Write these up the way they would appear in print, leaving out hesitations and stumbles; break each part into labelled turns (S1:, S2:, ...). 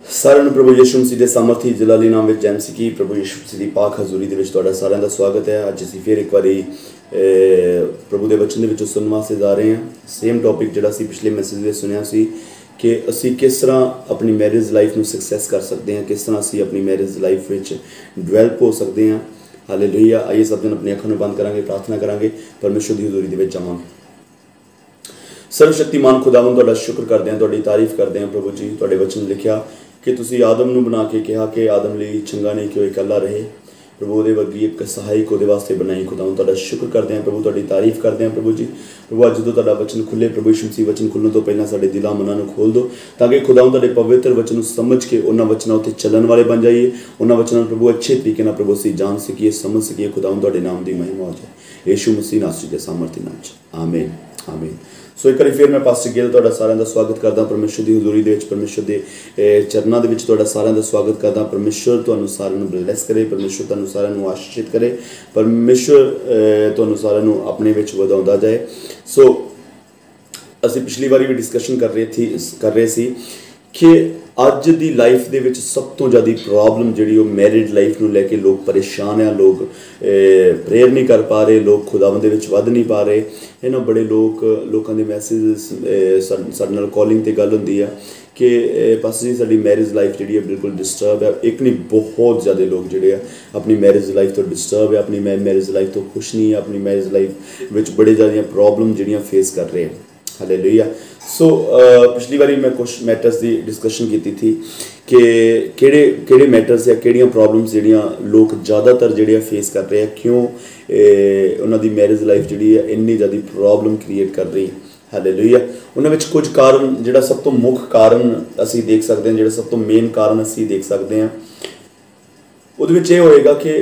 S1: सारे प्रभु यीशु मसीह के सामर्थी जलाली नाम में जैम सिकी प्रभु यीशु मसीह की पाक हजूरी के सारे का स्वागत है। अज असीं फिर एक बारी प्रभु के वचन के सुनने वास्ते जा रहे हैं। सेम टॉपिक जिहड़ा असीं पिछले मैसेज में सुनिया सी कि असीं किस तरह अपनी मैरिज लाइफ में सक्सैस कर सकते हैं, किस तरह असीं अपनी मैरिज लाइफ में डिवेलप हो सकते हैं। हालेलुया। आइए सब दिन अपनी अखां नूं बंद करांगे, प्रार्थना करांगे, परमेश्वर की हजूरी दे विच जावांगे। सर्वशक्तिमान खुदावंद तुहाडा शुक्र करते हैं, तुहाडी तारीफ करते हैं प्रभु जी। तुहाडे वचन लिखिया कि तुसीं आदम नूं बना के कहा कि आदम लई चंगा नहीं कि वह इकल्ला रहे। प्रभु उहदे वर्गी एक सहायक उहदे वास्ते बनाई। खुदावंद तुहाडा शुक्र करते हैं प्रभु, तुहाडी तारीफ करते हैं प्रभु जी। प्रभु अज जदों तुहाडा वचन खुले प्रभु यीशु मसीह वचन खुलण तो पहलां साडे दिलां मनां नूं खोल दो ताकि खुदावंद तुहाडे पवित्र वचन नूं समझ के उन्हां वचनां उत्ते चलण वाले बन जाइए। उन्हां वचनां प्रभु अच्छे तरीके नाल प्रभु असीं जान सकीए, समझ सकीए। खुदावंद तुहाडे नाम दी महिमा हो जाए यीशु मसीह नासरी दे सामर्थी नाम च आमीन आमीन। सो एक बार फिर मैं पास्टर गिल तुहाडा सारिਆਂ ਦਾ स्वागत करदा परमेश्वर की हजूरी ਦੇ ਵਿੱਚ, परमेश्वर के चरणों के ਵਿੱਚ तुहाडा सारिਆਂ ਦਾ स्वागत करदा। परमेश्वर ਤੁਹਾਨੂੰ ਸਾਰਿਆਂ ਨੂੰ ਬਲੈਸ ਕਰੇ, परमेश्वर ਤੁਹਾਨੂੰ ਸਾਰਿਆਂ ਨੂੰ ਆਸ਼ੀषित करे, परमेश्वर ਤੁਹਾਨੂੰ ਸਾਰਿਆਂ ਨੂੰ ਆਪਣੇ ਵਿੱਚ ਵਧਾਉਂਦਾ ਜਾਏ। सो ਅਸੀਂ पिछली बारी भी डिस्कशन कर रहे सी कि अज की लाइफ के सब तो ज़्यादा प्रॉब्लम जी मैरिड लाइफ में लैके लोग परेशान हैं। लोग प्रेयर नहीं कर पा रहे, लोग खुदावंद विच वध नहीं पा रहे है ना। बड़े लोगों के मैसेज साडे नाल कॉलिंग ते गल हुंदी है कि पास्टर जी साडी मैरिज लाइफ जी बिल्कुल डिस्टर्ब है। एक नहीं बहुत ज़्यादा लोग जोड़े अपनी मैरिज लाइफ तो डिस्टर्ब है, अपनी मैरिज लाइफ तो खुश नहीं है, अपनी मैरिज लाइफ विच बड़े ज़्यादा प्रॉब्लम जिहड़ियां फेस कर रहे हैं। हालेलुया। सो पिछली बारी मैं कुछ मैटर्स की डिस्कशन की थी कि किहड़े मैटर्स या किहड़ियां प्रॉब्लम्स जिहड़ियां लोग ज़्यादातर जिहड़े फेस कर रहे हैं, क्यों उन्हां दी मैरिज लाइफ जिहड़ी है इन्नी ज़्यादा प्रॉब्लम क्रिएट कर रही है। हालेलुया। उन्हां विच कुछ कारण जिहड़ा सब तो मुख्य कारण असीं देख सकते हैं, जिहड़ा सब तो मेन कारण असीं देख सकते हैं, उहदे विच इह होएगा कि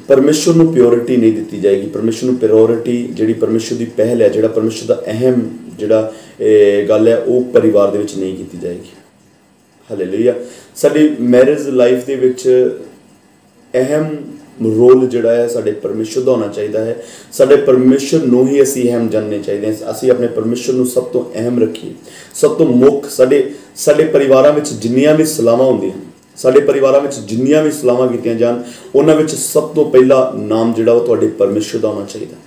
S1: परमेश्वर नूं प्योरिटी नहीं दी जाएगी। परमेश्वर नूं प्योरिटी जिहड़ी परमेश्वर की पहल है, जिहड़ा परमेश्वर का अहम जिहड़ा गल है वो परिवार दे विच नहीं की जाएगी। हालेलुया। साडी मैरिज लाइफ दे विच अहम रोल जिहड़ा है साडे परमेश्वर दा होना चाहिए है। साडे परमेश्वर नूं ही असीं अहम जानने चाहिए। असीं अपने परमेश्वर नूं सब तो अहम रखीए, सब तो मुख। साडे परिवारां विच जिन्नियां भी सलाहां हुंदियां, साडे परिवारां विच जिन्नियां भी सलाहां कीतियां जाण, उन्हां विच सब तो पहला नाम जिहड़ा वो तुहाडे परमेश्वर दा होना चाहिए।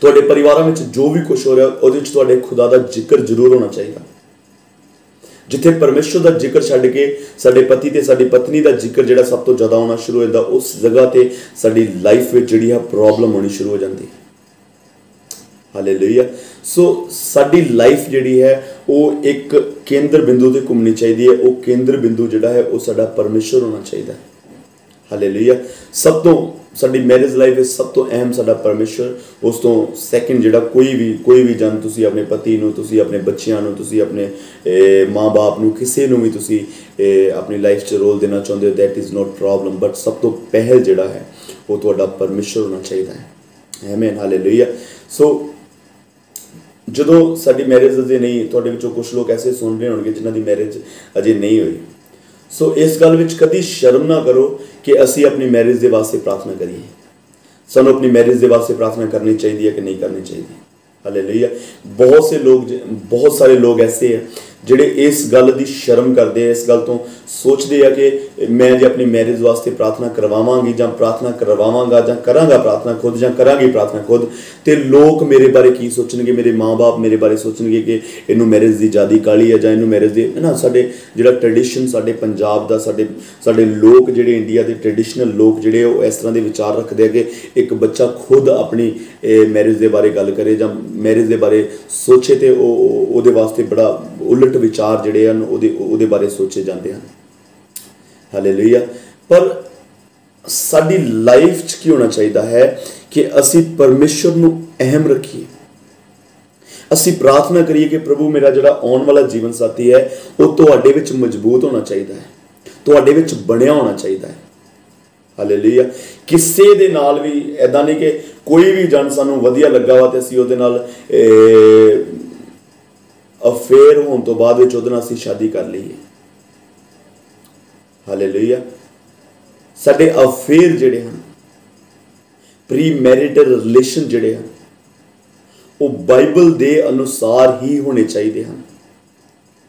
S1: तुहाडे परिवारां विच जो भी कुछ हो रहा है उहदे विच तुहाडे खुदा दा जिक्र जरूर होना चाहिए। जिथे परमेश्वर दा जिक्र छड्ड के साडे पति ते साडी पत्नी दा जिक्र जिहड़ा सब तो ज़्यादा होना शुरू हो जाता, उस जगह ते साडी लाइफ विच जिहड़ी है प्रॉब्लम होनी शुरू हो जाती। हालेलुया। सो साडी लाइफ जिहड़ी है वो एक केंद्र बिंदु ते घूमनी चाहिए है। वो केंद्र बिंदु जिहड़ा है वो साडा परमेश्वर होना चाहिए। हालेलुया। सब तो साडी मैरिज लाइफ है सब तो अहम साडा परमेश्वर, उस तो सैकेंड जिहड़ा कोई भी जन तुसीं अपने पति नूं, तुसीं अपने बच्चिआं नूं, तुसीं अपने माँ बाप नूं, किसी नूं भी तुसीं अपनी लाइफ च रोल देना चाहुंदे हो, that is not problem. But सब तो पहल जिहड़ा है वो तुहाडा परमेश्वर होना चाहिए है। आमीन। हालेलुया। सो जदों साडी मैरिज अजे नहीं, तुहाडे विचों कुछ लोग ऐसे सुन रहे होणगे जिन्हां दी मैरिज अजे नहीं हुई। सो इस गल विच कदी शर्म ना करो कि असी अपनी मैरिज के वास्ते प्रार्थना करिए। सानू अपनी मैरिज के वास्ते प्रार्थना करनी चाहिए कि नहीं करनी चाहिए। हालेलुया। बहुत सारे लोग ऐसे हैं जिहड़े इस गल की शर्म करते हैं, इस गल तो सोचते हैं कि मैं जो अपनी मैरिज वास्ते प्रार्थना करवावांगी जां प्रार्थना करवावांगा जां करांगा प्रार्थना खुद जां करांगी प्रार्थना खुद, तो लोग मेरे बारे की सोचणगे, मेरे माँ बाप मेरे बारे सोचणगे कि इनू मैरिज की ज़्यादा काली है जां इनू मैरिज की है ना। साडे जिहड़ा ट्रेडिशन साडे पंजाब दा, साडे लोग जिहड़े इंडिया के ट्रेडिशनल लोग जिहड़े वो इस तरह के विचार रखते हैं कि एक बच्चा खुद अपनी मैरिज के बारे गल करे जां मैरिज के बारे सोचे तो वो वास्ते बड़ा उलट विचार जिहड़े हैं उहदे बारे सोचे जाते हैं। हालेलुया। पर साडी लाइफ च की होना चाहिए है कि असी परमेश्वर नूं अहम रखिए। असी प्रार्थना करिए कि प्रभु मेरा जिहड़ा आने वाला जीवन साथी है वो तुहाडे विच मजबूत होना चाहिए है, तुहाडे विच बणिया होना चाहिए है। हालेलुया। किसी दे नाल भी ऐदां नहीं कि कोई भी जन सानूं वधिया लगा वा ते असी उहदे नाल अफेयर होने तो बाद विच उहदे नाल असी शादी कर लईए। हालेलुया। साडे अफेयर जिहड़े हैं, प्री मैरिटल रिलेशन जिहड़े हैं, वो बाइबल दे अनुसार ही होने चाहिए हैं।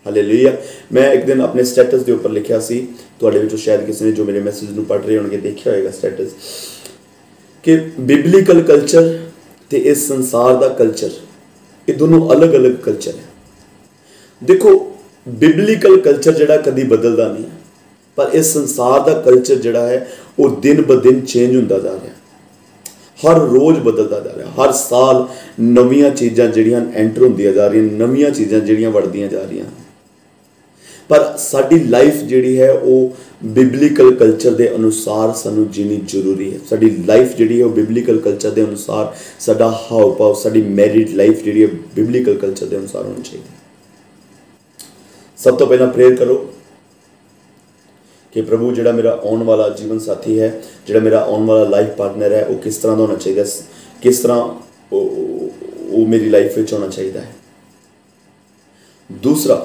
S1: हालेलुया। मैं एक दिन अपने स्टेटस के उपर लिखा सी, तुहाडे विचों शायद किसी ने जो मेरे मैसेज नूं पढ़ रहे होणगे देखिया होएगा स्टेटस, कि बिबलीकल कल्चर ते इस संसार दा कल्चर, ये दोनों अलग अलग कल्चर है। देखो बिबलीकल कल्चर जिहड़ा कदी बदलदा नहीं है, पर इस संसार दा कल्चर जिहड़ा है वो दिन ब दिन चेंज हुंदा जा रहा है, हर रोज़ बदलता जा रहा है। हर साल नवीं चीज़ां जिहड़ियां एंटर होंदियां जा रही, नवीं चीज़ां जिहड़ियां वड़दियां जा रही, पर साडी लाइफ जिहड़ी है वो बिबलीकल कल्चर के अनुसार सानू जीनी जरूरी है। साडी लाइफ जिहड़ी है वो बिबलीकल कल्चर के अनुसार, साडा हाव भाव, साडी मैरिड लाइफ जिहड़ी है बिबलीकल कल्चर के अनुसार होनी चाहिए। सब तो पहला प्रेयर करो कि प्रभु जिहड़ा मेरा आने वाला जीवन साथी है, जिहड़ा मेरा आने वाला लाइफ पार्टनर है, वो किस तरह का होना चाहिए, किस तरह वो मेरी लाइफ में होना चाहिए है। दूसरा,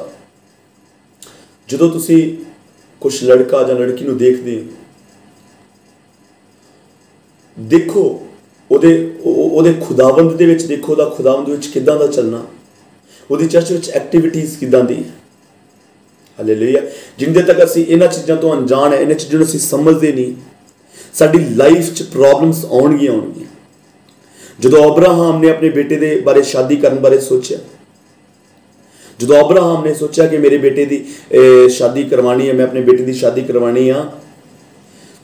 S1: जो तुसी कुछ लड़का या लड़की नूं देखदे देखो ओदे खुदावंद दे विच, देखो दा खुदावंद विच किदां दा चलना, ओदी चर्च विच एक्टिविटीज़ किदां दी। हालेलुया। जिंदे तक असी इन्हां चीज़ों तो अनजान है, इन्हां चीज़ों असी समझते नहीं, साडी लाइफ च प्रॉब्लम्स आउणगियां। जो अब्राहम ने अपने बेटे के बारे शादी करने बारे सोचा, जो अब्राहम ने सोचा कि मेरे बेटे की शादी करवानी है, मैं अपने बेटे की शादी करवानी हाँ,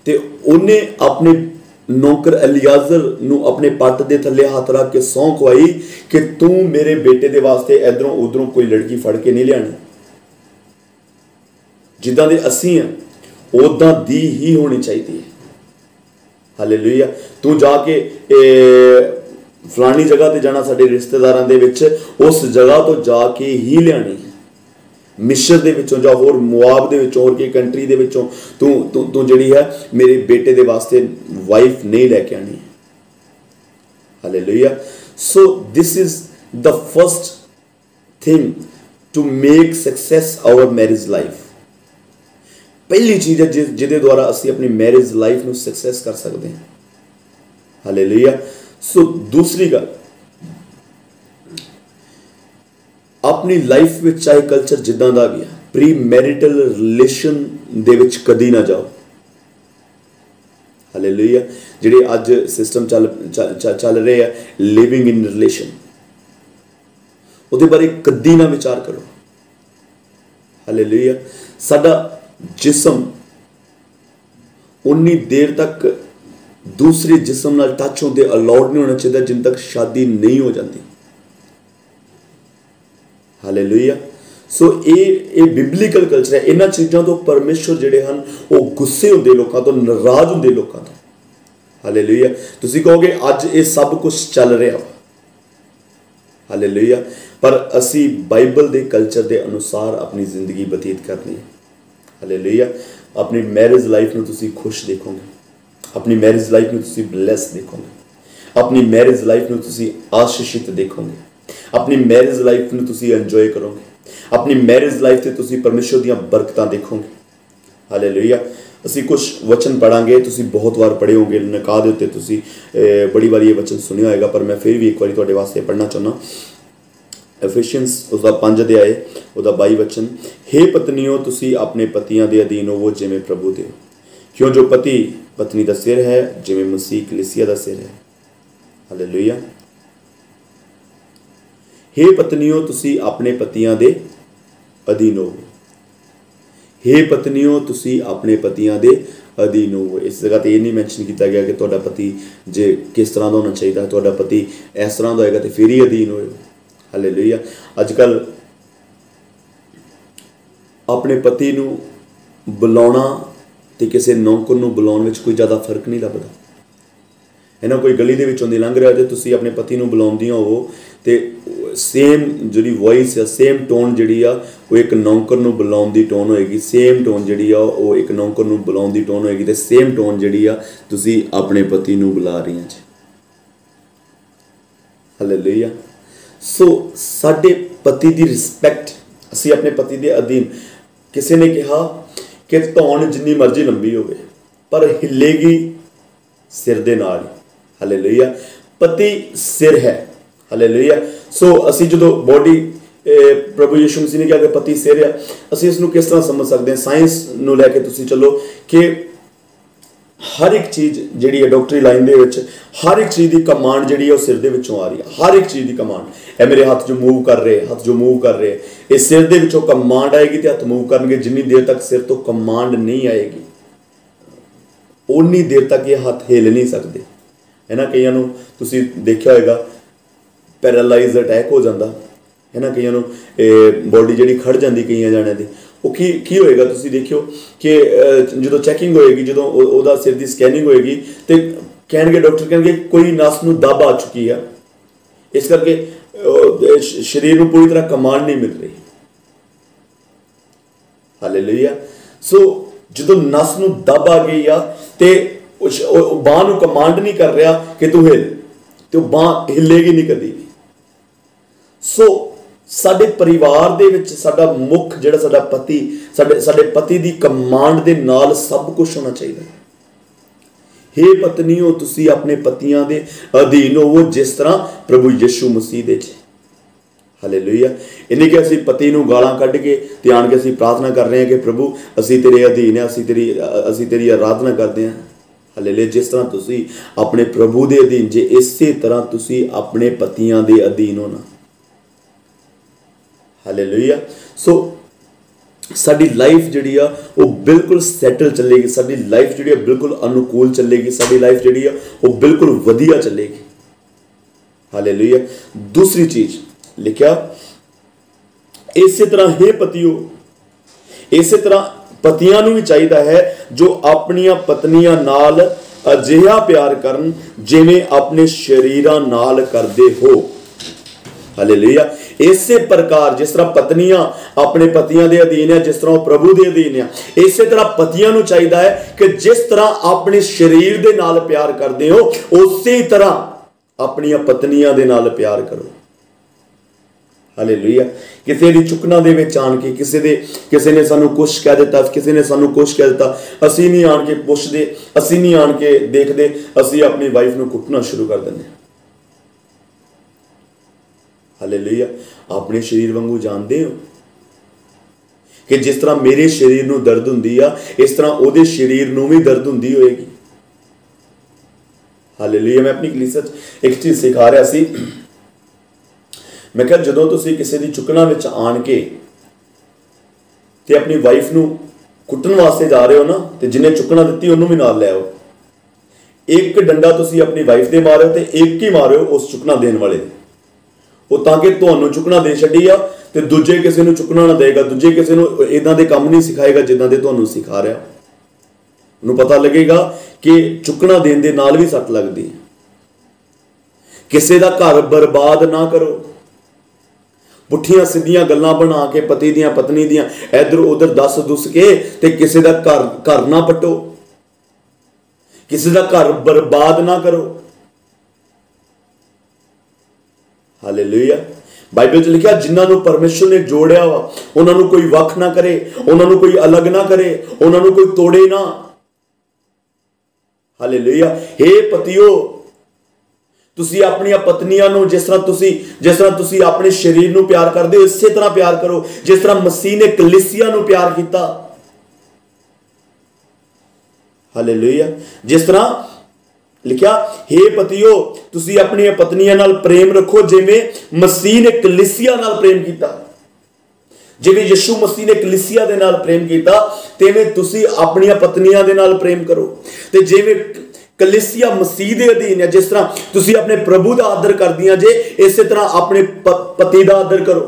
S1: तो उन्हें अपने नौकर एलियाजर नूं अपने पट के थले हाथ रख के सौं खवाई कि तू मेरे बेटे के वास्ते इधरों उधरों कोई लड़की फड़ के नहीं लियानी, जिद्दां दे असीं हैं उदां दी ही होनी चाहिए। हालेलुया। तू जाके फलानी जगह ते जाना, साडे रिश्तेदारां दे विच उस जगह तो जाके ही लियानी, मिस्र दे विचों जां होर मुआब दे विचों होर की कंट्री दे विचों तू जिहड़ी है मेरे बेटे दे वास्ते वाइफ नहीं लैके आनी। Hallelujah. So this is the first thing to make success our marriage life. पहली चीज़ है जिहदे द्वारा असी अपनी मैरिज लाइफ में सक्सेस कर सकते हैं। हालेलुया। सो दूसरी गल, अपनी लाइफ में चाहे कल्चर जिद्दां दा भी है, प्री मैरिटल रिलेशन दे विच कदी ना जाओ। हालेलुया। जिहड़े अज सिस्टम चल रहे हैं लिविंग इन रिलेशन, उहदे बारे कदी ना विचार करो। हालेलुया। साडा जिस्म उन्नी देर तक दूसरे जिस्म नाल टच होंदे अलाउड नहीं होना चाहिए जिन तक शादी नहीं हो जाती। हालेलुया। सो ये बिबलीकल कल्चर है। इन्हां चीज़ों तो परमेश्वर जिहड़े हन वो गुस्से होंदे लोकां तो, नाराज होंदे लोकां तो। हालेलुया। तुसीं कहोगे अज ये सब कुछ चल रहा। हालेलुया। पर असी बाइबल के कल्चर के अनुसार अपनी जिंदगी बतीत करनी है। हालेलुया। अपनी मैरिज लाइफ में तुसी खुश देखोगे, अपनी मैरिज लाइफ में तुसी ब्लेस देखोगे, अपनी मैरिज लाइफ में तुसी आशीषित देखोगे, अपनी मैरिज लाइफ में तुसी एंजॉय करोगे, अपनी मैरिज लाइफ से तुसी परमेश्वर दी बरकतां देखोगे। हालेलुया। असी कुछ वचन पढ़ांगे, तुसी बहुत बार पढ़े होंगे, निकाह दे उत्ते तुसी बड़ी बार ये वचन सुनिया होगा, पर मैं फिर भी एक बार तुहाडे वास्ते पढ़ना चाहना। एफिशियंस उसका 5 अध्याय उसका 22 वचन, हे पत्नियों तुसी अपने पतियां दे अधीन होवो जिवें प्रभु दे, क्यों जो पति पत्नी दा सिर है जिवें मसीह कलीसिया दा सिर है। हालेलुया। हे पत्नियों तुसी अपने पतियां दे अधीन होवो, हे पत्नियों तुसी अपने पतियां दे अधीन होवो। इस जगह तो ये नहीं मैंशन किया गया कि तुहाडा पति जे किस तरह का होना चाहिए, तुहाडा पति इस तरह का होएगा तो फिर ही अधीन होए। हालेलुया। अजकल अपने पति नूं बुलाउणा ते किसी नौकर नूं बुलाउण विच कोई ज़्यादा फर्क नहीं लगता है ना। कोई गली दे विचों दी लंघ रहा तो तुसीं अपने पति नूं बुलाउंदियां होवो ते सेम जिहड़ी वॉइस या सेम टोन जिहड़ी आ वो एक नौकर नूं बुलाउण दी टोन होएगी, सेम टोन जिहड़ी आ वो एक नौकर नूं बुलाउण दी टोन होएगी, ते सेम टोन जिहड़ी आ तुसीं अपने पति नूं बुला रही जी। हालेलुया। सो साडे पति की रिस्पैक्ट, असी अपने पति के अधीन। किसी ने कहा कि धौन जिन्नी मर्जी लंबी होवे पर हिलेगी सिर दे नाल। हालेलुया। पति सिर है। हालेलुया। सो असी जो बॉडी प्रभु यीशु मसीह ने कहा कि पति सिर है, ਅਸੀਂ ਇਸ ਨੂੰ ਕਿਸ ਤਰ੍ਹਾਂ ਸਮਝ ਸਕਦੇ ਹਾਂ? ਸਾਇੰਸ ਨੂੰ ਲੈ ਕੇ ਤੁਸੀਂ ਚੱਲੋ ਕਿ हर एक चीज़ जिहड़ी है डॉक्टरी लाइन दे विच हर एक चीज़ की कमांड जिहड़ी है वो सिर दे विचों आ रही है। हर एक चीज़ की कमांड, ये मेरे हाथ जो मूव कर रहे, हाथ जो मूव कर रहे, ये सिर दे विचों कमांड आएगी तो हाथ मूव करनगे। जिन्नी देर तक सिर तो कमांड नहीं आएगी उन्नी देर तक ये हाथ हिल नहीं सकते, है ना। कईयां नूं तुसीं देखिया होएगा पैरालाइज अटैक हो जाता है ना, कईयां नूं बॉडी जिहड़ी खड़ जाती कईयां जाणिਆਂ दी। वो की होएगा तुसीं देखियो कि जो चैकिंग होएगी, जो ਉਹਦਾ सिर की स्कैनिंग होएगी तो कहणगे डॉक्टर कहणगे कोई नस नूं दब आ चुकी है, इस करके शरीर नूं पूरी तरह कमांड नहीं मिल रही। हालेलुया। सो जो नस नूं दब आ गई आ तो बांह नूं कमांड नहीं कर रहा कि तू हिल, तो बांह हिलेगी नहीं कदी भी। सो साडे परिवार दे विच साडा मुख जिहड़ा साडा पति, साडे पति दी कमांड दे नाल सब कुछ होना चाहिए। हे पत्नियों तुसी अपने पतियां दे अधीन होवो जिस तरह प्रभु यीशु मसीह दे। हालेलुया। इन्हें कि असीं पति नूं गालां कढ के ते आण के असीं प्रार्थना कर रहे हैं कि प्रभु असीं तेरे अधीन है, असीं तेरी आराधना करते हैं। हालेलुया। जिस तरह तुसी अपने प्रभु दे अधीन जे, इसे तरह तुसी अपने पतियां दे अधीन होना। हालेलुया। सो साडी लाइफ जिहड़ी आ वो बिल्कुल सैटल चलेगी, साडी लाइफ जिहड़ी आ बिल्कुल अनुकूल चलेगी, साडी लाइफ जिहड़ी आ वो बिल्कुल वधिया चलेगी। हालेलुया। दूसरी चीज लिखा इसे तरह हे पतियो, इसे तरह पतियां नूं भी चाहिदा है जो अपनियां पत्नियां नाल अजिहा प्यार करन जिवें अपने शरीरां नाल करदे हो। हालेलुया। इसे प्रकार जिस तरह पत्नियां अपने पतियां दे अधीन है, जिस तरह वो प्रभु दे अधीन है, इसे तरह पतियां नूं चाहिदा है कि जिस तरह अपने शरीर दे नाल प्यार करदे हो उसे तरह अपनियां पत्नियां दे नाल प्यार करो। हालेलुया। किसी दी चुकना दे विच आण के किसी ने सानू कुछ कह दिता, किसी ने सानू कुछ कह दिता, असीं नहीं आण के पुछदे, असीं नहीं आण के देखदे, असीं अपनी वाइफ नूं कुटना शुरू कर दिंदे। हालेलुया। अपने शरीर वांगू जानते हो कि जिस तरह मेरे शरीर नूं दर्द हुंदी आ इस तरह उहदे शरीर नूं भी दर्द हुंदी होएगी। हालेलुया। मैं अपनी कलीसिया एक चीज़ सिखा रहा सी, मैं कहा जदों तुसीं किसी दी चुकना विच आण के ते अपनी वाइफ नूं कुੱਟਣ वास्ते जा रहे हो ना, तो जिन्हें चुकना दित्ती उन्होंने भी नाल लै आओ। एक डंडा तुसीं अपनी वाइफ दे मारिओ ते एक ही मारिओ उस चुकना देण वाले दे, वो ताकि तुहानूं चुकना दे छड्डी आ ते दूजे किसी नूं चुकना ना देगा, दूजे किसी नूं इदां दे काम नहीं सिखाएगा जिदां दे तुहानूं सिखा रहा। उन्होंने पता लगेगा कि चुकना देण दे नाल भी सट लगदी। किसी दा घर बर्बाद ना करो, पुठियां सीधियां गल्लां बना के पति दियां पत्नी दियां इधर उधर दस दुस के ते किसी दा घर ना पट्टो, किसी दा घर बर्बाद ना करो। हालेलुया। बाइबल च लिखा जिन्होंने परमेश्वर ने जोड़िया वा उन्होंने कोई वख ना करे, उन्होंने कोई अलग ना करे, उन्होंने कोई तोड़े ना। हालेलुया। हे पतियो तुसी अपनी पत्नियां नूं जिस तरह तुसी अपने शरीर नूं प्यार करदे हो इसे तरह प्यार करो जिस तरह मसीह ने कलीसिया नूं प्यार किया। हालेलुया। जिस तरह लिखा हे पतियो तुसी अपनी पत्नियां नाल प्रेम रखो जिवें मसीह ने कलीसिया नाल प्रेम किया। जिवें यीशु मसीह ने कलीसिया दे नाल प्रेम किया तिवें तुसी अपनी पत्नियां दे नाल प्रेम करो। ते जिवें कलीसिया मसीह दे अधीन है, जिस तरह तुसी अपने प्रभु दा आदर करदियां जे इसे तरह अपने पति दा आदर करो।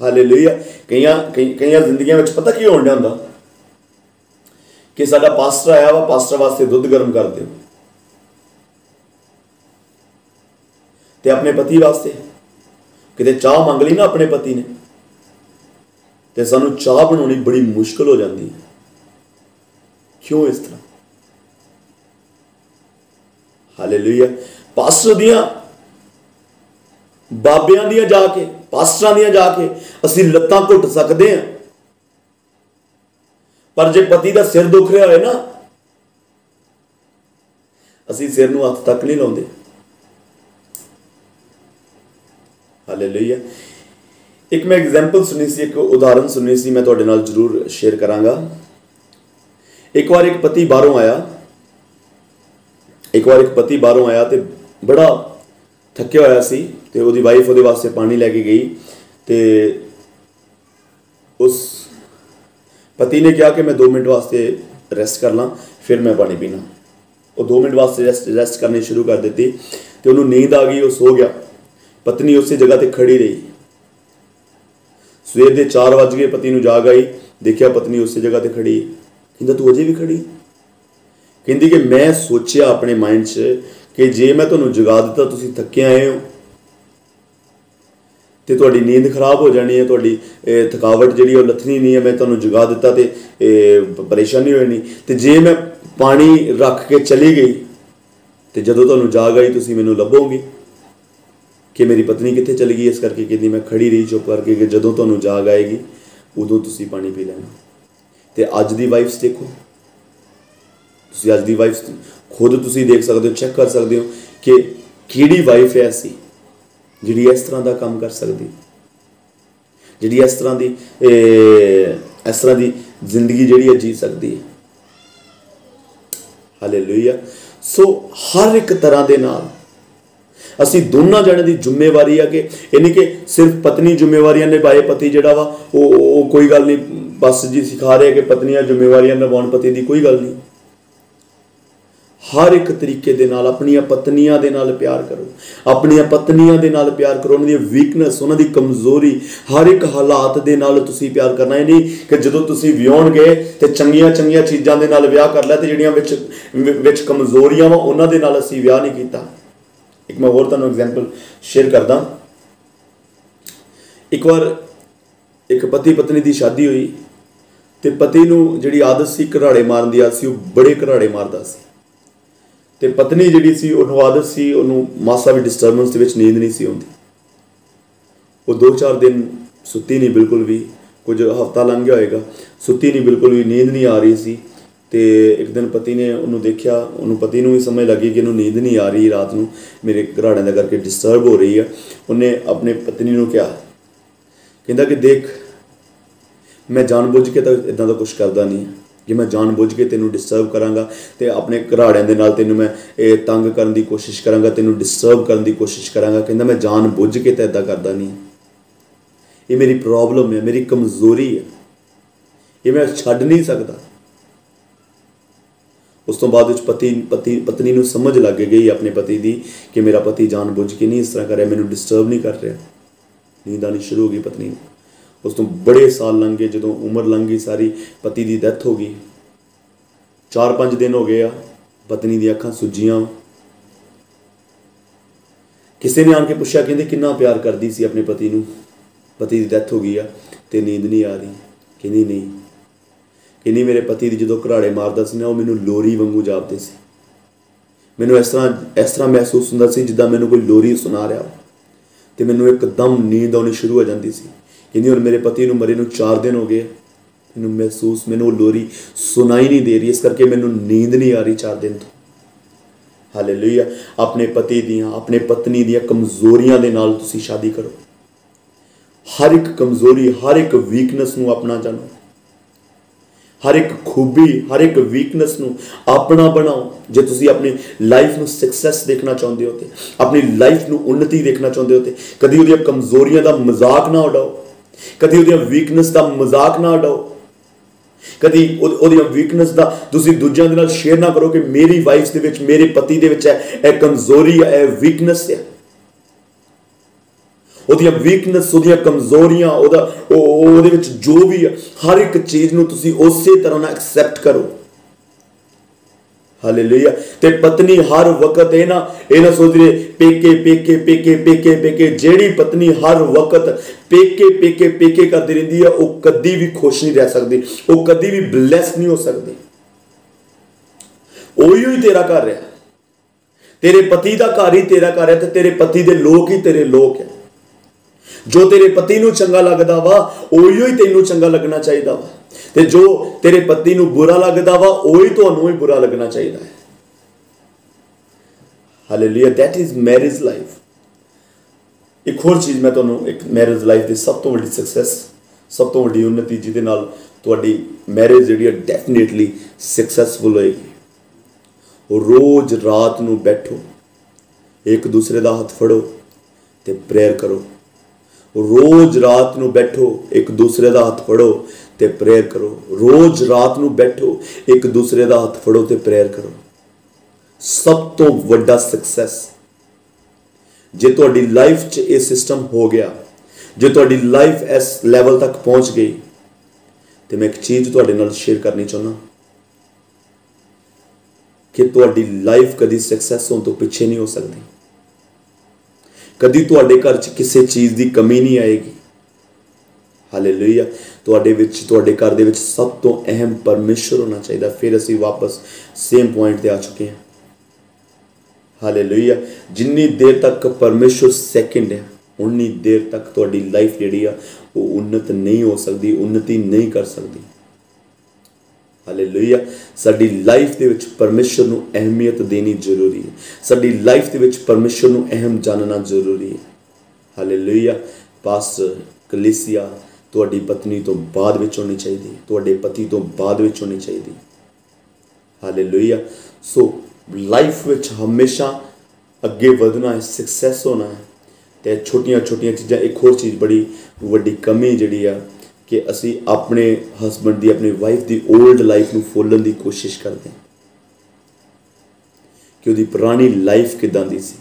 S1: हालेलुया। कईयां जिंदगियां विच पता की होण दिया कि साडा पास्टर आया वा, पास्टर वास्ते दुध गर्म कर दिओ ते अपने पति वास्ते किते चाह मंग ली ना अपने पति ने ते सानू चाह बनाउणी बड़ी मुश्किल हो जाती है। क्यों इस तरह? हालेलुया। पास्टर दियां बाबियां दियां जाके पास्टरां दियां जाके असीं लत्तां घुट सकते हैं, पर जे पति का सिर दुख रहा है ना असीं सिर नूं हत्थ तक नहीं लाउंदे। ਹਾਲੇਲੂਇਆ। ਇੱਕ ਮੈਂ ਐਗਜ਼ਾਮਪਲ ਸੁਣੀ ਸੀ, ਇੱਕ ਉਦਾਹਰਨ ਸੁਣੀ ਸੀ, ਮੈਂ ਤੁਹਾਡੇ ਨਾਲ ਜ਼ਰੂਰ ਸ਼ੇਅਰ ਕਰਾਂਗਾ। ਇੱਕ ਵਾਰ ਇੱਕ ਪਤੀ ਬਾਹਰੋਂ ਆਇਆ ਤੇ ਬੜਾ ਥੱਕਿਆ ਹੋਇਆ ਸੀ, ਤੇ ਉਹਦੀ ਵਾਈਫ ਉਹਦੇ ਵਾਸਤੇ ਪਾਣੀ ਲੈ ਕੇ ਗਈ, ਤੇ ਉਸ ਪਤੀ ਨੇ ਕਿਹਾ ਕਿ ਮੈਂ 2 ਮਿੰਟ ਵਾਸਤੇ ਰੈਸਟ ਕਰ ਲਾਂ, ਫਿਰ ਮੈਂ ਪਾਣੀ ਪੀਣਾ। ਉਹ 2 ਮਿੰਟ ਵਾਸਤੇ ਰੈਸਟ ਕਰਨੀ ਸ਼ੁਰੂ ਕਰ ਦਿੱਤੀ, ਤੇ ਉਹਨੂੰ ਨੀਂਦ ਆ ਗਈ, ਉਹ ਸੋ ਗਿਆ। ਪਤਨੀ ਉਸੇ ਜਗ੍ਹਾ ਤੇ ਖੜੀ ਰਹੀ। ਸਵੇਰ ਦੇ 4 ਵੱਜ ਗਏ, ਪਤੀ ਨੂੰ ਜਾਗ ਆਈ, ਦੇਖਿਆ ਪਤਨੀ ਉਸੇ ਜਗ੍ਹਾ ਤੇ ਖੜੀ। ਕਹਿੰਦਾ ਤੂੰ ਅਜੇ ਵੀ ਖੜੀ? ਕਹਿੰਦੀ ਕਿ ਮੈਂ ਸੋਚਿਆ ਆਪਣੇ ਮਾਈਂਡ 'ਚ ਕਿ ਜੇ ਮੈਂ ਤੁਹਾਨੂੰ ਜਗਾ ਦਿੱਤਾ, ਤੁਸੀਂ ਥੱਕੇ ਆਏ ਹੋ ਤੇ ਤੁਹਾਡੀ ਨੀਂਦ ਖਰਾਬ ਹੋ ਜਾਣੀ ਹੈ, ਤੁਹਾਡੀ ਥਕਾਵਟ ਜਿਹੜੀ ਉਹ ਲੱਥਣੀ ਨਹੀਂ ਹੈ। ਮੈਂ ਤੁਹਾਨੂੰ ਜਗਾ ਦਿੱਤਾ ਤੇ ਪਰੇਸ਼ਾਨੀ ਹੋਣੀ, ਤੇ ਜੇ ਮੈਂ ਪਾਣੀ ਰੱਖ ਕੇ ਚਲੀ ਗਈ ਤੇ ਜਦੋਂ ਤੁਹਾਨੂੰ ਜਾਗ ਆਈ ਤੁਸੀਂ ਮੈਨੂੰ ਲੱਭੋਗੇ ਕਿ ਮੇਰੀ ਪਤਨੀ ਕਿੱਥੇ ਚਲੀ ਗਈ। ਇਸ ਕਰਕੇ ਕਹਿੰਦੀ ਮੈਂ ਖੜੀ ਰਹੀ ਚੁੱਪ ਕਰਕੇ ਕਿ ਜਦੋਂ ਤੁਹਾਨੂੰ ਜਾਗ ਆਏਗੀ ਉਦੋਂ ਤੁਸੀਂ ਪਾਣੀ ਪੀ ਲੈਣਾ। ਤੇ ਅੱਜ ਦੀ ਵਾਈਫਸ ਦੇਖੋ, ਤੁਸੀਂ ਅੱਜ ਦੀ ਵਾਈਫ ਖੁਦ ਤੁਸੀਂ ਦੇਖ ਸਕਦੇ ਹੋ, ਚੈੱਕ ਕਰ ਸਕਦੇ ਹੋ ਕਿ ਕਿਹੜੀ ਵਾਈਫ ਹੈ ਐਸੀ ਜਿਹੜੀ ਇਸ ਤਰ੍ਹਾਂ ਦਾ ਕੰਮ ਕਰ ਸਕਦੀ, ਜਿਹੜੀ ਇਸ ਤਰ੍ਹਾਂ ਦੀ ਜ਼ਿੰਦਗੀ ਜਿਹੜੀ ਹੈ ਜੀ ਸਕਦੀ ਹੈ। ਹਾਲੇਲੂਇਆ। ਸੋ ਹਰ ਇੱਕ ਤਰ੍ਹਾਂ ਦੇ ਨਾਲ ਅਸੀਂ ਦੋਨਾਂ ਜਣਿਆਂ ਦੀ ਜ਼ਿੰਮੇਵਾਰੀ ਆ ਕਿ ਇਹ ਨਹੀਂ ਕਿ ਸਿਰਫ ਪਤਨੀ ਜ਼ਿੰਮੇਵਾਰੀਆਂ ਨਿਭਾਏ, ਪਤੀ ਜਿਹੜਾ ਵਾ ਉਹ ਕੋਈ ਗੱਲ ਨਹੀਂ, ਬਸ ਜੀ ਸਿਖਾ ਰਹੇ ਕਿ ਪਤਨੀਆਂ ਜ਼ਿੰਮੇਵਾਰੀਆਂ ਨਿਭਾਉਣ ਪਤੀ ਦੀ, ਕੋਈ ਗੱਲ ਨਹੀਂ। ਹਰ ਇੱਕ ਤਰੀਕੇ ਦੇ ਨਾਲ ਆਪਣੀਆਂ ਪਤਨੀਆਂ ਦੇ ਨਾਲ ਪਿਆਰ ਕਰੋ, ਆਪਣੀਆਂ ਪਤਨੀਆਂ ਦੇ ਨਾਲ ਪਿਆਰ ਕਰੋ। ਉਹਨਾਂ ਦੀ ਵੀਕਨੈਸ, ਉਹਨਾਂ ਦੀ ਕਮਜ਼ੋਰੀ, ਹਰ ਇੱਕ ਹਾਲਾਤ ਦੇ ਨਾਲ ਤੁਸੀਂ ਪਿਆਰ ਕਰਨਾ। ਇਹ ਨਹੀਂ ਕਿ ਜਦੋਂ ਤੁਸੀਂ ਵਿਆਹਣ ਗਏ ਤੇ ਚੰਗੀਆਂ ਚੀਜ਼ਾਂ ਦੇ ਨਾਲ ਵਿਆਹ ਕਰ ਲਿਆ ਤੇ ਜਿਹੜੀਆਂ ਵਿੱਚ ਕਮਜ਼ੋਰੀਆਂ ਵਾ ਉਹਨਾਂ ਦੇ ਨਾਲ ਅਸੀਂ ਵਿਆਹ ਨਹੀਂ ਕੀਤਾ। ਇੱਕ ਮੈਂ ਹੋਰ ਤੁਹਾਨੂੰ ਐਗਜ਼ਾਮਪਲ ਸ਼ੇਅਰ ਕਰਦਾ। ਇੱਕ ਵਾਰ ਇੱਕ ਪਤੀ ਪਤਨੀ ਦੀ ਸ਼ਾਦੀ ਹੋਈ ਤੇ ਪਤੀ ਨੂੰ ਜਿਹੜੀ ਆਦਤ ਸੀ ਘਰਾੜੇ ਮਾਰਨ ਦੀ ਆਦਤ ਸੀ, ਉਹ ਬੜੇ ਘਰਾੜੇ ਮਾਰਦਾ ਸੀ। ਤੇ ਪਤਨੀ ਜਿਹੜੀ ਸੀ ਉਹਨੂੰ ਆਦਤ ਸੀ, ਉਹਨੂੰ ਮਾਸਾ ਵੀ ਡਿਸਟਰਬੈਂਸ ਦੇ ਵਿੱਚ ਨੀਂਦ ਨਹੀਂ ਸੀ ਆਉਂਦੀ। ਉਹ 2-4 ਦਿਨ ਸੁੱਤੀ ਨਹੀਂ ਬਿਲਕੁਲ ਵੀ, ਕੁਝ ਹਫ਼ਤਾ ਲੰਘ ਗਿਆ ਹੋਏਗਾ, ਸੁੱਤੀ ਨਹੀਂ ਬਿਲਕੁਲ ਵੀ, ਨੀਂਦ ਨਹੀਂ ਆ ਰਹੀ ਸੀ। ਤੇ ਇੱਕ ਦਿਨ ਪਤੀ ਨੇ ਉਹਨੂੰ ਦੇਖਿਆ, ਉਹਨੂੰ ਪਤੀ ਨੂੰ ਵੀ ਸਮਝ ਲੱਗੀ ਕਿ ਇਹਨੂੰ ਨੀਂਦ ਨਹੀਂ ਆ ਰਹੀ, ਰਾਤ ਨੂੰ ਮੇਰੇ ਘਰਾੜਿਆਂ ਦਾ ਕਰਕੇ ਡਿਸਟਰਬ ਹੋ ਰਹੀ ਆ। ਉਹਨੇ ਆਪਣੇ ਪਤਨੀ ਨੂੰ ਕਿਹਾ, ਕਹਿੰਦਾ ਕਿ ਦੇਖ ਮੈਂ ਜਾਣਬੁੱਝ ਕੇ ਤਾਂ ਇੱਦਾਂ ਦਾ ਕੁਛ ਕਰਦਾ ਨਹੀਂ। ਜੇ ਮੈਂ ਜਾਣਬੁੱਝ ਕੇ ਤੈਨੂੰ ਡਿਸਟਰਬ ਕਰਾਂਗਾ ਤੇ ਆਪਣੇ ਘਰਾੜਿਆਂ ਦੇ ਨਾਲ ਤੈਨੂੰ ਮੈਂ ਤੰਗ ਕਰਨ ਦੀ ਕੋਸ਼ਿਸ਼ ਕਰਾਂਗਾ, ਤੈਨੂੰ ਡਿਸਟਰਬ ਕਰਨ ਦੀ ਕੋਸ਼ਿਸ਼ ਕਰਾਂਗਾ। ਕਹਿੰਦਾ ਮੈਂ ਜਾਣਬੁੱਝ ਕੇ ਤਾਂ ਇੱਦਾਂ ਕਰਦਾ ਨਹੀਂ, ਇਹ ਮੇਰੀ ਪ੍ਰੋਬਲਮ ਹੈ, ਮੇਰੀ ਕਮਜ਼ੋਰੀ ਹੈ, ਇਹ ਮੈਂ ਛੱਡ ਨਹੀਂ ਸਕਦਾ। ਉਸ ਤੋਂ ਬਾਅਦ ਵਿੱਚ ਪਤਨੀ ਨੂੰ ਸਮਝ ਲੱਗ ਗਈ ਆਪਣੇ ਪਤੀ ਦੀ ਕਿ ਮੇਰਾ ਪਤੀ ਜਾਣਬੁੱਝ ਕੇ ਨਹੀਂ ਇਸ ਤਰ੍ਹਾਂ ਕਰ ਰਿਹਾ, ਮੈਨੂੰ ਡਿਸਟਰਬ ਨਹੀਂ ਕਰ ਰਿਹਾ। ਨੀਂਦ ਆਉਣੀ ਸ਼ੁਰੂ ਹੋ ਗਈ ਪਤਨੀ ਨੂੰ। ਉਸ ਤੋਂ ਬੜੇ ਸਾਲ ਲੰਘ ਗਏ, ਜਦੋਂ ਉਮਰ ਲੰਘ ਗਈ ਸਾਰੀ, ਪਤੀ ਦੀ ਡੈਥ ਹੋ ਗਈ। 4-5 ਦਿਨ ਹੋ ਗਏ ਆ, ਪਤਨੀ ਦੀਆਂ ਅੱਖਾਂ ਸੁੱਜੀਆਂ। ਕਿਸੇ ਨੇ ਆਣ ਕੇ ਪੁੱਛਿਆ, ਕਹਿੰਦੇ ਕਿੰਨਾ ਪਿਆਰ ਕਰਦੀ ਸੀ ਆਪਣੇ ਪਤੀ ਨੂੰ, ਪਤੀ ਦੀ ਡੈਥ ਹੋ ਗਈ ਆ ਤੇ ਨੀਂਦ ਨਹੀਂ ਆ ਰਹੀ। ਕਹਿੰਦੀ ਨਹੀਂ, ਕਹਿੰਦੀ ਮੇਰੇ ਪਤੀ ਦੀ ਜਦੋਂ ਘਰਾੜੇ ਮਾਰਦਾ ਸੀ ਨਾ, ਉਹ ਮੈਨੂੰ ਲੋਰੀ ਵਾਂਗੂ ਜਾਪਦੇ ਸੀ। ਮੈਨੂੰ ਇਸ ਤਰ੍ਹਾਂ ਮਹਿਸੂਸ ਹੁੰਦਾ ਸੀ ਜਿੱਦਾਂ ਮੈਨੂੰ ਕੋਈ ਲੋਰੀ ਸੁਣਾ ਰਿਹਾ, ਤੇ ਮੈਨੂੰ ਇੱਕਦਮ ਨੀਂਦ ਆਉਣੀ ਸ਼ੁਰੂ ਹੋ ਜਾਂਦੀ ਸੀ। ਕਹਿੰਦੀ ਹੁਣ ਮੇਰੇ ਪਤੀ ਨੂੰ ਮਰੇ ਨੂੰ 4 ਦਿਨ ਹੋ ਗਏ, ਮੈਨੂੰ ਉਹ ਲੋਰੀ ਸੁਣਾਈ ਨਹੀਂ ਦੇ ਰਹੀ, ਇਸ ਕਰਕੇ ਮੈਨੂੰ ਨੀਂਦ ਨਹੀਂ ਆ ਰਹੀ 4 ਦਿਨ ਤੋਂ। ਹਾਲੇਲੂਇਆ। ਆਪਣੇ ਪਤੀ ਦੀਆਂ, ਆਪਣੇ ਪਤਨੀ ਦੀਆਂ ਕਮਜ਼ੋਰੀਆਂ ਦੇ ਨਾਲ ਤੁਸੀਂ ਸ਼ਾਦੀ ਕਰੋ। ਹਰ ਇੱਕ ਕਮਜ਼ੋਰੀ, ਹਰ ਇੱਕ ਵੀਕਨੈਸ ਨੂੰ ਆਪਣਾ ਜਾਣੋ, ਹਰ ਇੱਕ ਖੂਬੀ, ਹਰ ਇੱਕ ਵੀਕਨੈਸ ਨੂੰ ਆਪਣਾ ਬਣਾਓ। ਜੇ ਤੁਸੀਂ ਆਪਣੀ ਲਾਈਫ ਨੂੰ ਸਕਸੈਸ ਦੇਖਣਾ ਚਾਹੁੰਦੇ ਹੋ ਤੇ ਆਪਣੀ ਲਾਈਫ ਨੂੰ ਉન્નਤੀ ਦੇਖਣਾ ਚਾਹੁੰਦੇ ਹੋ ਤੇ ਕਦੀ ਉਹਦੀਆਂ ਕਮਜ਼ੋਰੀਆਂ ਦਾ ਮਜ਼ਾਕ ਨਾ ਉਡਾਓ, ਕਦੀ ਉਹਦੀਆਂ ਵੀਕਨੈਸ ਦਾ ਮਜ਼ਾਕ ਨਾ ਉਡਾਓ, ਕਦੀ ਉਹਦੀਆਂ ਵੀਕਨੈਸ ਦਾ ਤੁਸੀਂ ਦੂਜਿਆਂ ਦੇ ਨਾਲ ਸ਼ੇਅਰ ਨਾ ਕਰੋ ਕਿ ਮੇਰੀ ਵਾਈਫ ਦੇ ਵਿੱਚ, ਮੇਰੇ ਪਤੀ ਦੇ ਵਿੱਚ ਇਹ ਕਮਜ਼ੋਰੀ ਹੈ, ਇਹ ਵੀਕਨੈਸ ਹੈ। ਉਹਦੀਆਂ ਵੀਕਨੈਸ, ਉਹਦੀਆਂ ਕਮਜ਼ੋਰੀਆਂ, ਉਹਦੇ ਵਿੱਚ ਜੋ ਵੀ ਹੈ, ਹਰ ਇੱਕ ਚੀਜ਼ ਨੂੰ ਤੁਸੀਂ ਉਸੇ ਤਰ੍ਹਾਂ ਨਾਲ ਐਕਸੈਪਟ ਕਰੋ। ਹਾਲੇਲੂਇਆ। ਤੇ ਪਤਨੀ ਹਰ ਵਕਤ ਇਹ ਨਾ ਸੋਚ ਰਹੀ ਪੇਕੇ। ਜਿਹੜੀ ਪਤਨੀ ਹਰ ਵਕਤ ਪੇਕੇ ਕਰਦੀ ਰਹਿੰਦੀ ਹੈ, ਉਹ ਕਦੀ ਵੀ ਖੁਸ਼ ਨਹੀਂ ਰਹਿ ਸਕਦੀ, ਉਹ ਕਦੀ ਵੀ ਬਲੈਸ ਨਹੀਂ ਹੋ ਸਕਦੀ। ਉਹੀ ਹੀ ਤੇਰਾ ਘਰ ਹੈ, ਤੇਰੇ ਪਤੀ ਦਾ ਘਰ ਹੀ ਤੇਰਾ ਘਰ ਹੈ, ਤੇ ਤੇਰੇ ਪਤੀ ਦੇ ਲੋਕ ਹੀ ਤੇਰੇ ਲੋਕ ਹੈ। ਜੋ ਤੇਰੇ ਪਤੀ ਨੂੰ ਚੰਗਾ ਲੱਗਦਾ ਵਾ, ਉਹੀ ਹੀ ਤੈਨੂੰ ਚੰਗਾ ਲੱਗਣਾ ਚਾਹੀਦਾ ਵਾ, ਤੇ ਜੋ ਤੇਰੇ ਪਤੀ ਨੂੰ ਬੁਰਾ ਲੱਗਦਾ ਵਾ, ਉਹੀ ਤੁਹਾਨੂੰ ਹੀ ਬੁਰਾ ਲੱਗਣਾ ਚਾਹੀਦਾ ਹੈ। Hallelujah. That is marriage life. एक होर चीज़ मैं तुहानूं एक मैरिज लाइफ की सब तो वड्डी सक्सैस सब तो वड्डी उन्नति जिहदे नाल तुहाडी मैरिज जिहड़ी डेफिनेटली सक्सैसफुल होएगी। रोज़ रात नूं बैठो, एक दूसरे का हथ फड़ो ते प्रेयर करो। रोज़ रात नूं बैठो, एक दूसरे का हथ फड़ो ते प्रेयर करो। रोज़ रात नूं बैठो, एक दूसरे का हथ फड़ो ते प्रेयर करो। सब तो वड्डा सक्सैस जे तुहाडी लाइफ च ये सिस्टम हो गया, जे तुहाडी लाइफ इस लैवल तक पहुंच गई, तो मैं एक चीज़ तुहाडे नाल शेयर करनी चाहना कि तुहाडी लाइफ कभी सक्सैस होने तो पिछे नहीं हो सकती। कभी तुहाडे घर च किसी चीज़ की कमी नहीं आएगी। हालेलुया। तुहाडे घर दे विच सब तो अहम परमेश्वर होना चाहिए। फिर असीं वापस सेम पॉइंट पे आ चुके हैं। हालेलुया। जिन्नी देर तक परमेश्वर सेकंड है, उन्नी देर तक तुहाडी लाइफ जिहड़ी आ वो उन्नत नहीं हो सकती, उन्नति नहीं कर सकती। हालेलुया। साडी लाइफ दे विच परमेश्वर नूं अहमियत देनी जरूरी है। साडी लाइफ दे विच परमेश्वर नूं अहम जानना जरूरी है। हालेलुया। पास्टर कलीसिया तुहाडी पत्नी तो बाद विच होनी चाहिए, तुहाडे पति तो बाद विच होनी चाहिए। हालेलुया। सो लाइफ विच हमेशा अगे वधना है, सक्सैस होना है। तो छोटिया छोटिया चीज़ां, एक होर चीज़ बड़ी वड्डी कमी जिहड़ी आ कि असी अपने हसबैंड की, अपनी वाइफ की ओल्ड लाइफ नूं फॉलोन की कोशिश करते हैं कि उसकी पुरानी लाइफ किदां दी सी,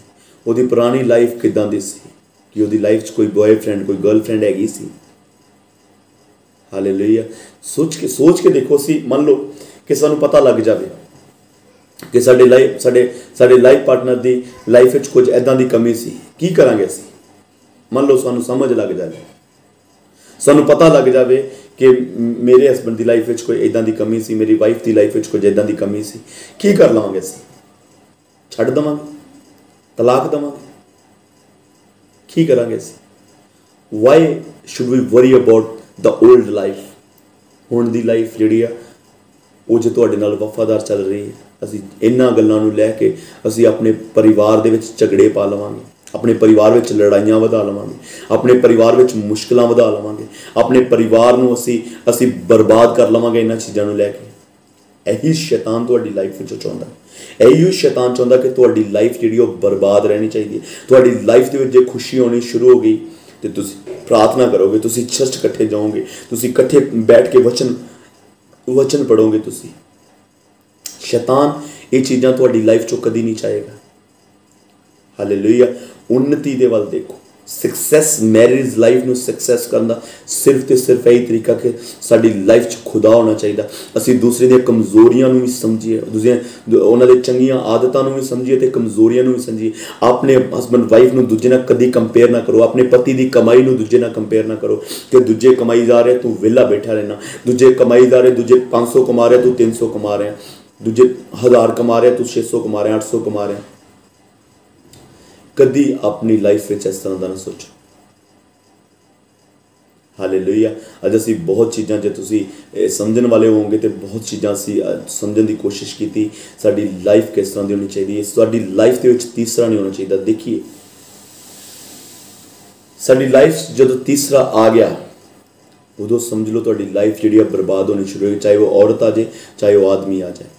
S1: उसकी पुरानी लाइफ किदां दी सी, कि उसकी लाइफ च कोई बॉयफ्रेंड कोई गर्लफ्रेंड हैगी सी। हालेलुया। सोच के देखो, सी मान लो कि सानूं पता लग जाए कि साडे लाइफ पार्टनर की लाइफ में कुछ इदां की कमी सी, की करांगे असीं? मान लो सानूं समझ लग जाए, सानूं पता लग जाए कि मेरे हसबैंड की लाइफ में कोई इदां की कमी सी, मेरी वाइफ की लाइफ में कुछ इदां की कमी सी, की कर लवांगे असीं? छड्ड देवांगे? तलाक देवांगे? की करांगे असीं? Why should we worry about the old life? हुण दी लाइफ जिहड़ी आ वो जे तुहाडे नाल वफादार चल रही है, असीं इन्हां गल्लां नूं लै के असीं अपने परिवार दे विच झगड़े पा लवांगे, अपने परिवार विच लड़ाइयां वधा लवांगे, अपने परिवार विच मुश्किलां वधा लवांगे, अपने परिवार नूं असीं बर्बाद कर लवांगे इन्हां चीज़ां नूं लै के। यही शैतान तुहाडी लाइफ विच चाहुंदा, यही शैतान चाहुंदा कि तुहाडी लाइफ जिहड़ी ओह बर्बाद रहनी चाहिए। तुहाडी लाइफ दे विच जे खुशी होनी शुरू हो गई तो तुसीं प्रार्थना करोगे, तुसीं चर्च इकट्ठे जाओगे, तुसीं इकट्ठे बैठ के वचन पढ़ोगे। तुसीं शैतान ये चीज़ां तुहाडी लाइफ चो कदी नहीं चाहेगा। हालेलुया। उन्नति दे वल देखो, सक्सैस मैरिज लाइफ नूं सक्सैस करन दा सिर्फ ते सिर्फ यही तरीका कि साडी लाइफ च खुदा होना चाहिए। असीं दूसरे दी कमज़ोरियां नूं भी समझिए, दूसरे उन्हां दे चंगियां आदतां नूं भी समझिए ते कमज़ोरियां नूं भी समझिए। अपने हसबैंड वाइफ नूं दूजे नाल कदी कंपेयर ना करो, अपने पति की कमाई नूं दूजे नाल कंपेयर ना करो कि दूजे कमाई जा रहे तू विला बैठा रहना, दूजे कमाई जा रहे, दूजे 500 कमा रहे तू 300 कमा रहे, दूजे 1000 कमा रहे तू 600 कमा रहे, 800 कमा रहे। कदी अपनी लाइफ में इस तरह का ना सोचो। हालेलुया। अज असी बहुत चीज़ां जे तुसी समझण वाले होंगे तो बहुत चीज़ां असी समझण की कोशिश की। साडी लाइफ किस तरह की होनी चाहिए, साडी लाइफ के विच तीसरा नहीं होना चाहिए। देखिए साडी लाइफ जदों तीसरा आ गया उदों समझ लो तुहाडी लाइफ जिहड़ी बर्बाद होनी शुरू हो, चाहे वो औरत आ जाए चाहे वो आदमी आ जाए,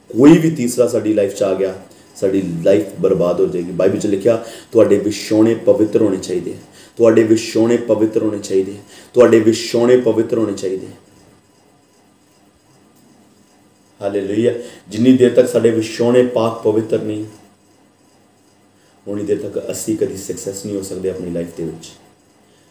S1: कोई भी तीसरा साडी लाइफ च आ गया साडी लाइफ बर्बाद हो जाएगी। बाइबल च लिखा तुहाडे विछोणे पवित्र होने चाहिए, तुहाडे विछोणे पवित्र होने चाहिए, तुहाडे विछोणे पवित्र होने चाहिए। हालेलुया। जिन्नी देर तक साडे विछोणे पाक पवित्र नहीं उन्नी देर तक असी कभी सक्सैस नहीं हो सकते अपनी लाइफ के विच।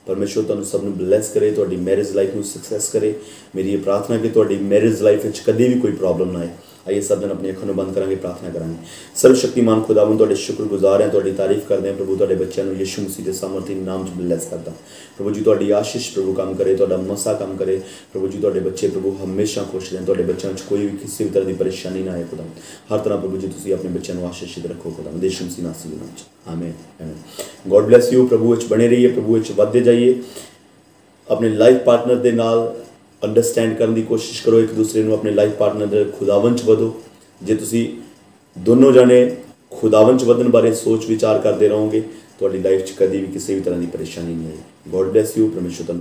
S1: परमेश्वर तुहानूं सब नूं ब्लैस करे, तुहाडी मैरिज लाइफ नूं सक्सैस करे। मेरी ये प्रार्थना कि तुहाडी मैरिज लाइफ विच कभी भी कोई प्रॉब्लम ना आए। आइए सब दिन अपनी अखां नूं बंद करांगे, प्रार्थना करांगे। सर्वशक्तिमान खुदावंद तुहाडे शुक्रगुजार हैं, तुहाडी तारीफ करते हैं प्रभु। तुहाडे बच्चों नूं यीशु मसीह दे सामर्थी नाम च ब्लैस करदा प्रभु जी। तुहाडी आशीष प्रभु काम करे, तुहाडा मसा काम करे प्रभु जी। तुहाडे बच्चे प्रभु हमेशा खुश रहें, तुहाडे बच्चों च कोई भी किसी भी तरह की परेशानी ना आए खुदा। हर तरह प्रभु जी तुसीं अपने बच्चों नूं आशीषित रखो खुदा, यीशु मसीह नाम दे नाम च आमीन आमीन। God bless you. प्रभु विच बने रहिए, प्रभु विच वधदे जाइए। अपने लाइफ पार्टनर के नाल अंडरस्टैंड करने की कोशिश करो, एक दूसरे को अपने लाइफ पार्टनर के खुदावन च वधो। जे तुसी दोनों जने खुदावन च वधन बारे सोच विचार करते रहोगे ਤੁਹਾਡੀ ਲਾਈਫ 'ਚ ਕਦੀ ਵੀ ਕਿਸੇ ਵੀ ਤਰ੍ਹਾਂ ਦੀ ਪਰੇਸ਼ਾਨੀ ਨਹੀਂ ਆਈ। God bless you. ਪਰਮੇਸ਼ਰ ਤੁਹਾਨੂੰ